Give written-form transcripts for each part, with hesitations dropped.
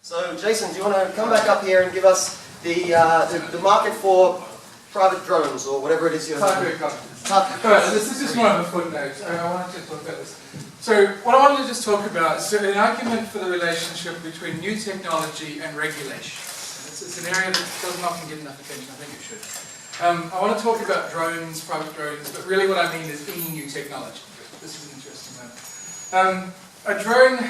So, Jason, do you want to come back up here and give us the market for private drones, or whatever it is you're doing? Alright, this is just more of a footnote. I wanted to talk about this. So, what I wanted to just talk about is an argument for the relationship between new technology and regulation. It's an area that doesn't often get enough attention. I think it should. I want to talk about drones, private drones, but really what I mean is any new technology. This is an interesting one. A drone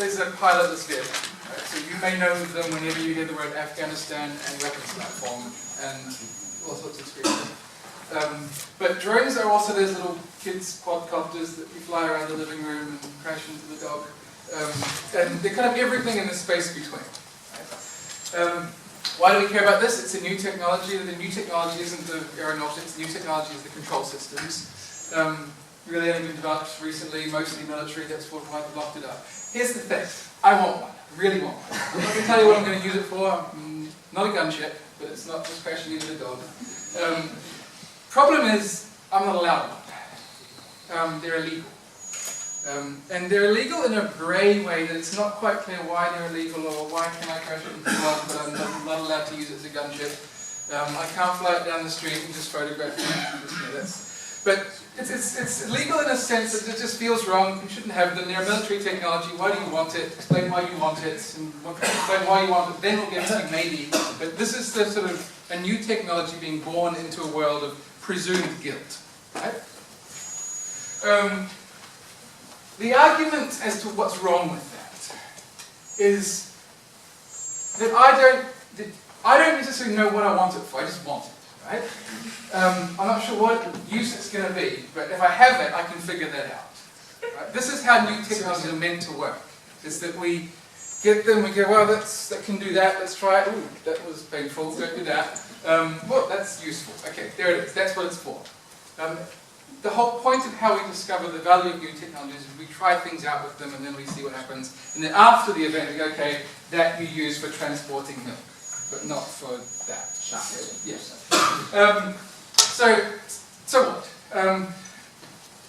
is a pilotless vehicle. Right? So you may know them whenever you hear the word Afghanistan and weapons platform and all sorts of screens. But drones are also those little kids' quadcopters that you fly around the living room and crash into the dog. And they're kind of everything in the space between. Right? Why do we care about this? It's a new technology. The new technology isn't the aeronautics. The new technology is the control systems. Really only been developed recently, mostly military. That's why we've locked it up. Here's the thing. I want one. I really want one. I'm not going to tell you what I'm going to use it for. Not a gunship, but it's not just crashing into the dog. Problem is, I'm not allowed one. They're illegal. And they're illegal in a grey way that it's not quite clear why they're illegal or why can I crash it into the dog, but I'm not allowed to use it as a gunship. I can't fly it down the street and just photograph it. But it's illegal in a sense that it just feels wrong. You shouldn't have them. They're military technology. Why do you want it? Explain why you want it. And explain why you want it. Then we'll get to you maybe. But this is the sort of a new technology being born into a world of presumed guilt. Right? The argument as to what's wrong with that is that I don't necessarily know what I want it for. I just want it. Right? I'm not sure what use it's going to be, but if I have it, I can figure that out. Right? This is how new technologies are meant to work. Is that we get them, we go, well, that can do that, let's try it. Ooh, that was painful, don't do that. Well, that's useful. Okay, there it is, that's what it's for. The whole point of how we discover the value of new technologies is we try things out with them and then we see what happens. And then after the event, we go, okay, that you use for transporting milk, but not for that. Yes. So what?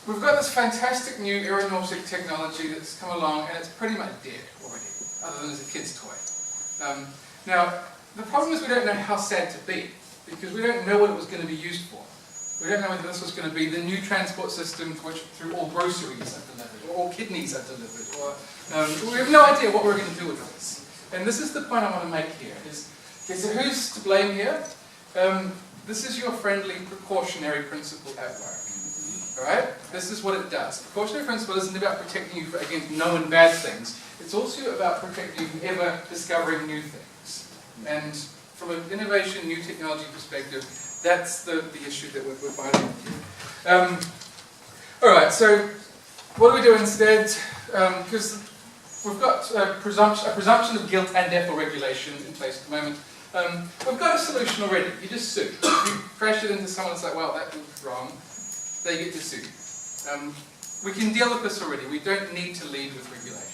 We've got this fantastic new aeronautic technology that's come along and it's pretty much dead already, other than as a kid's toy. Now, the problem is we don't know how sad to be, because we don't know what it was going to be used for. We don't know whether this was going to be the new transport system through all groceries are delivered, or all kidneys are delivered, or we have no idea what we're going to do with this. And this is the point I want to make here, so who's to blame here? This is your friendly precautionary principle at work. Alright? This is what it does. The precautionary principle isn't about protecting you against known bad things. It's also about protecting you from ever discovering new things. And from an innovation, new technology perspective, that's the issue that we're fighting with. Alright, so what do we do instead? Because we've got a presumption of guilt and therefore regulation in place at the moment. We've got a solution already. You just sue. If you crash it into someone, it's like, well, that was wrong. They get to sue. We can deal with this already. We don't need to lead with regulation.